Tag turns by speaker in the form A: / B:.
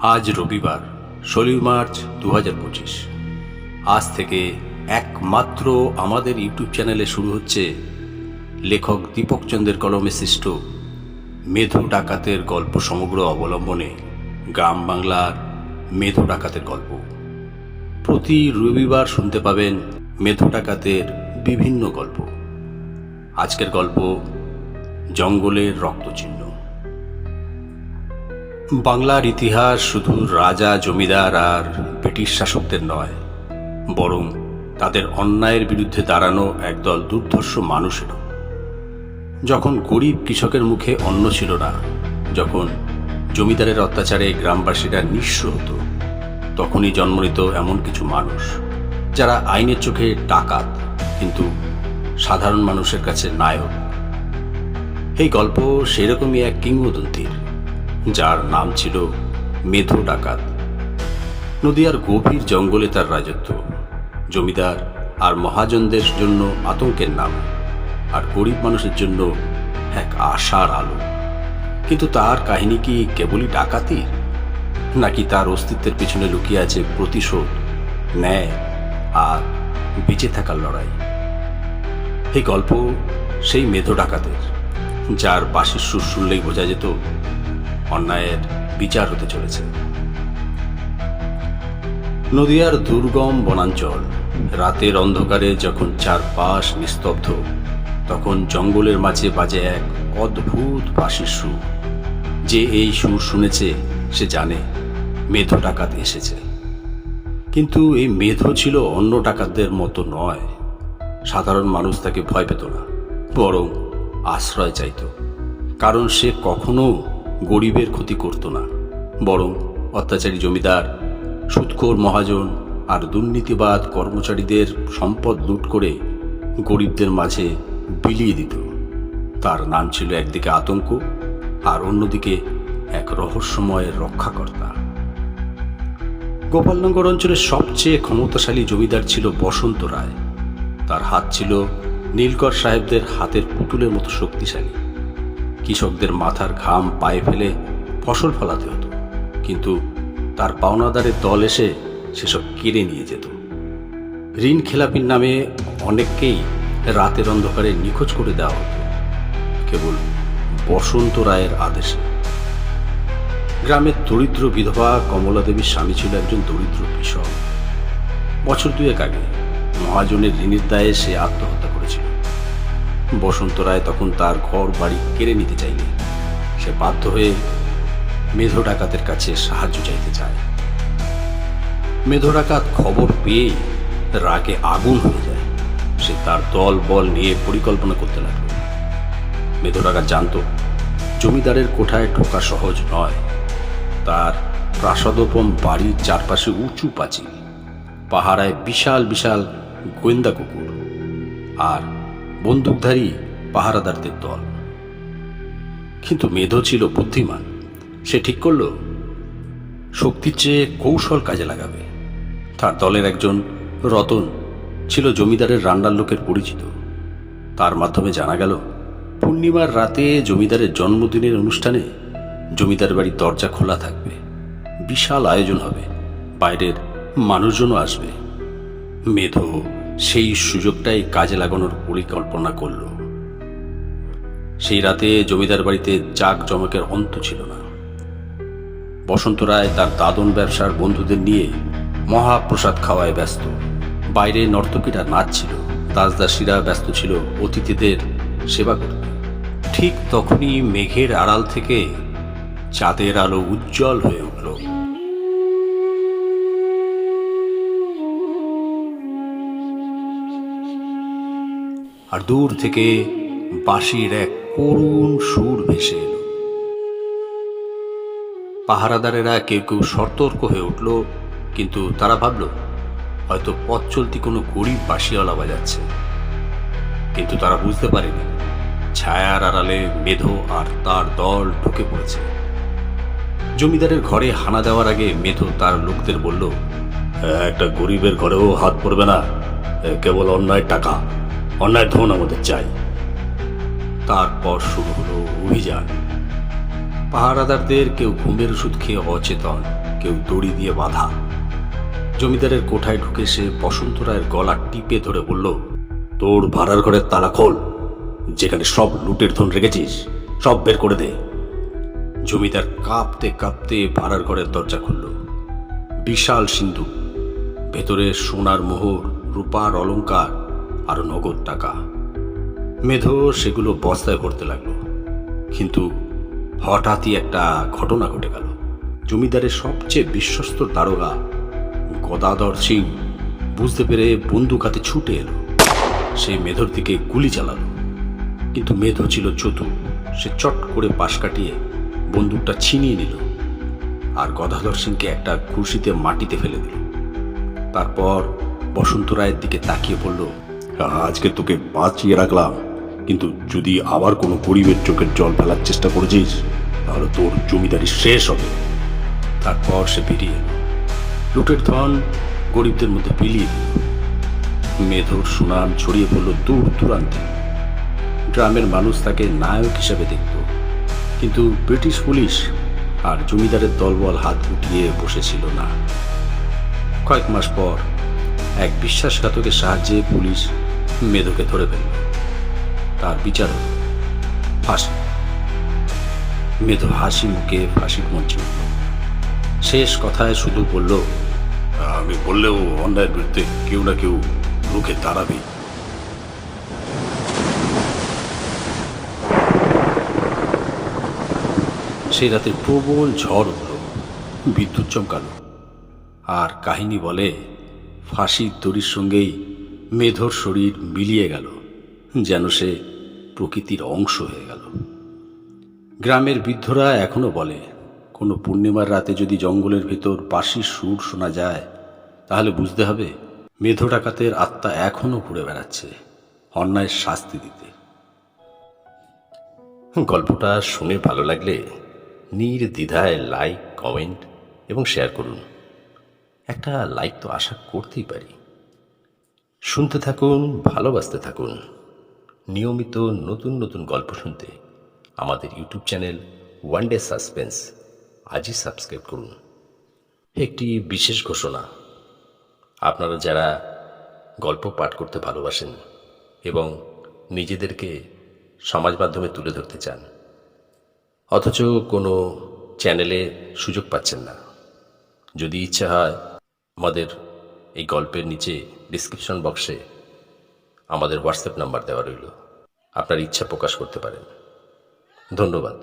A: আজ রবিবার 16 মার্চ 2025। আজ থেকে একমাত্র আমাদের ইউটিউব চ্যানেলে শুরু হচ্ছে লেখক দীপক চন্দ্রের কলমে সৃষ্ট মেধো ডাকাতের গল্প সমগ্র অবলম্বনে গ্রাম বাংলার মেধো ডাকাতের গল্প। প্রতি রবিবার শুনতে পাবেন মেধো ডাকাতের বিভিন্ন গল্প। আজকের গল্প জঙ্গলের রক্তচিহ্ন। বাংলার ইতিহাস শুধু রাজা জমিদার আর ব্রিটিশ শাসকদের নয়, বরং তাদের অন্যায়ের বিরুদ্ধে দাঁড়ানো একদল দুর্ধর্ষ মানুষেরও। যখন গরিব কৃষকের মুখে অন্ন ছিল না, যখন জমিদারের অত্যাচারে গ্রামবাসীরা নিঃস্ব হতো, তখনই জন্ম নিত এমন কিছু মানুষ যারা আইনের চোখে ডাকাত, কিন্তু সাধারণ মানুষের কাছে নায়ক। এই গল্প সেরকমই এক কিংবদন্তির, যার নাম ছিল মেধো ডাকাত। নদিয়ার গভীর জঙ্গলে তার রাজত্ব। জমিদার আর মহাজনদের জন্য আতঙ্কের নাম, আর গরিব মানুষের জন্য এক আশার আলো। কিন্তু তার কাহিনী কি কেবলই ডাকাতির, নাকি তার অস্তিত্বের পিছনে লুকিয়ে আছে প্রতিশোধ, ন্যায় আর বেঁচে থাকার লড়াই? এই গল্প সেই মেধো ডাকাতের, যার বাঁশির সুর শুনলেই বোঝা যেত অন্যায়ের বিচার হতে চলেছে। নদিয়ার দুর্গম বনাঞ্চল, রাতের অন্ধকারে যখন চারপাশ নিস্তব্ধ, তখন জঙ্গলের মাঝে বাজে এক অদ্ভুত বাঁশির সুর। যে এই সুর শুনেছে সে জানে মেধো ডাকাত এসেছে। কিন্তু এই মেধো ছিল অন্য ডাকাতদের মতো নয়। সাধারণ মানুষ তাকে ভয় পেত না, বরং আশ্রয় চাইত। কারণ সে কখনো গরিবের ক্ষতি করত না, বরং অত্যাচারী জমিদার, সুদখোর মহাজন আর দুর্নীতিবাদ কর্মচারীদের সম্পদ লুট করে গরিবদের মাঝে বিলিয়ে দিত। তার নাম ছিল একদিকে আতঙ্ক, আর অন্যদিকে এক রহস্যময় রক্ষাকর্তা। গোপালনগর অঞ্চলের সবচেয়ে ক্ষমতাশালী জমিদার ছিল বসন্ত রায়। তার হাত ছিল নীলকর সাহেবদের হাতের পুতুলের মতো শক্তিশালী। কৃষকদের মাথার ঘাম পায়ে ফেলে ফসল ফলাতে হতো, কিন্তু তার পাওনাদারের দল এসে সেসব কেড়ে নিয়ে যেত। ঋণ খেলাপির নামে অনেককেই রাতের অন্ধকারে নিখোঁজ করে দেওয়া হতো, কেবল বসন্ত রায়ের আদেশে। গ্রামের দরিদ্র বিধবা কমলা দেবীর স্বামী ছিল একজন দরিদ্র কৃষক। বছর দুয়েক আগে মহাজনের ঋণের দায়ে সে আত্মহত্যা করেছিল। বসন্ত রায় তখন তার ঘর বাড়ি কেড়ে নিতে চাইলে সে বাধ্য হয়ে মেধো ডাকাতের কাছে সাহায্য চাইতে চায়। মেধো ডাকাত খবর পেয়ে রাগে আগুন হয়ে যায়। সে তার দল বল নিয়ে পরিকল্পনা করতে লাগলো। মেধো ডাকাত জানত জমিদারের কোঠায় ঢোকা সহজ নয়। তার প্রাসাদোপম বাড়ির চারপাশে উঁচু পাঁচিল, পাহারায় বিশাল বিশাল গোয়েন্দা কুকুর আর বন্দুকধারী পাহারাদারদের দল। কিন্তু মেধো ছিল বুদ্ধিমান। সে ঠিক করল শক্তির চেয়ে কৌশল কাজে লাগাবে। তার দলের একজন রতন ছিল জমিদারের রান্নার লোকের পরিচিত। তার মাধ্যমে জানা গেল পূর্ণিমার রাতে জমিদারের জন্মদিনের অনুষ্ঠানে জমিদার বাড়ির দরজা খোলা থাকবে। বিশাল আয়োজন হবে, বাইরের মানুষজনও আসবে। মেধো সেই সুযোগটাই কাজে লাগানোর পরিকল্পনা করল। সেই রাতে জমিদার বাড়িতে জাঁকজমকের অন্ত ছিল না। বসন্ত রায় তার দাদন ব্যবসার বন্ধুদের নিয়ে মহাপ্রসাদ খাওয়ায় ব্যস্ত। বাইরে নর্তকীরা নাচছিল, দাসদাসীরা ব্যস্ত ছিল অতিথিদের সেবা করতে। ঠিক তখনই মেঘের আড়াল থেকে চাঁদের আলো উজ্জ্বল হয়ে উঠল। আর দূর থেকে বাঁশির এক করুণ সুর ভেসে এলো। পাহারাদারেরা কেউ কেউ সতর্ক হয়ে উঠল, কিন্তু তারা ভাবল হয়তো পথ চলতি কোনো গরিব বাঁশিওয়ালা বাজাচ্ছে। কিন্তু তারা বুঝতে পারেনি ছায়ার আড়ালে মেধো আর তার দল ঢুকে পড়েছে। জমিদারের ঘরে হানা দেওয়ার আগে মেধো তার লোকদের বলল, একটা গরিবের ঘরেও হাত পড়বে না, কেবল অন্যায় টাকা, অন্যায় ধন আমাদের চাই। তারপর শুরু হলো অভিযান। পাহারাদারদের কেউ ঘুমের ওষুধ খেয়ে অচেতন, কেউ দড়ি দিয়ে বাঁধা। জমিদারের কোঠায় ঢুকে সে বসন্ত রায়ের গলা টিপে ধরে বলল, তোর ভাড়ার ঘরের তালা খোল, যেখানে সব লুটের ধন রেখেছিস সব বের করে দে। জমিদার কাঁপতে কাঁপতে ভাড়ার ঘরের দরজা খুলল। বিশাল সিন্ধুক, ভেতরে সোনার মোহর, রূপার অলংকার আর নগদ টাকা। মেধো সেগুলো বস্তায় ভরতে লাগলো। কিন্তু হঠাৎই একটা ঘটনা ঘটে গেল। জমিদারের সবচেয়ে বিশ্বস্ত দারোগা গদাধর সিং বুঝতে পেরে বন্দুক হাতে ছুটে এলো। সে মেধোর দিকে গুলি চালালো, কিন্তু মেধো ছিল চতুর। সে চট করে পাশ কাটিয়ে বন্দুকটা ছিনিয়ে নিল আর গদাধর সিংকে একটা ঘুষিতে মাটিতে ফেলে দিল। তারপর বসন্ত রায়ের দিকে তাকিয়ে বলল, আজকে তোকে বাঁচিয়ে রাখলাম, কিন্তু যদি আবার কোনো গরিবের চোখের জল ফেলার চেষ্টা করেছিস তাহলে তোর জমিদারি শেষ হবে। তারপর সে বেরিয়ে এলো। লুটের ধন গরিবদের মধ্যে বিলিয়ে দিল। মেধোর সুনাম ছড়িয়ে পড়ল দূর দূরান্তে। গ্রামের মানুষ তাকে নায়ক হিসেবে দেখত, কিন্তু ব্রিটিশ পুলিশ আর জমিদারের দলবল হাত গুটিয়ে বসেছিল না। কয়েক মাস পর এক বিশ্বাসঘাতকের সাহায্যে পুলিশ মেধোকে ধরে ফেলল। তার বিচার হল ফাঁসি। মেধো হাসি মুখে ফাঁসির মঞ্চে উঠল। শেষ কথায় শুধু বলল, আমি বললেও অন্যায়ের বিরুদ্ধে কেউ না কেউ রুখে দাঁড়াবে। সেই রাতে প্রবল ঝড় উঠল, বিদ্যুৎ চমকালো। আর কাহিনী বলে, ফাঁসির দড়ির সঙ্গেই মেধোর শরীর মিলিয়ে গেল, যেন সে প্রকৃতির অংশ হয়ে গেল। গ্রামের বৃদ্ধরা এখনো বলে, কোনো পূর্ণিমার রাতে যদি জঙ্গলের ভেতর বাঁশির সুর শোনা যায় তাহলে বুঝতে হবে মেধো ডাকাতের আত্মা এখনো ঘুরে বেড়াচ্ছে অন্যায়ের শাস্তি দিতে।
B: গল্পটা শুনে ভালো লাগলে নির্দ্বিধায় লাইক, কমেন্ট এবং শেয়ার করুন। একটা লাইক তো আশা করতেই পারি। শুনতে থাকুন, ভালোবাসতে থাকুন। নিয়মিত নতুন নতুন গল্প শুনতে আমাদের YouTube channel one day suspense আজই সাবস্ক্রাইব করুন। একটি বিশেষ ঘোষণা, আপনারা যারা গল্প পাঠ করতে ভালোবাসেন এবং নিজেদেরকে সমাজ মাধ্যমে তুলে ধরতে চান, অথচ কোনো চ্যানেলে সুযোগ পাচ্ছেন না, যদি ইচ্ছা হয় আমাদের এই গল্পের নিচে ডিসক্রিপশন বক্সে আমাদের হোয়াটসঅ্যাপ নাম্বার দেওয়া রইল, আপনার ইচ্ছা প্রকাশ করতে পারেন। ধন্যবাদ।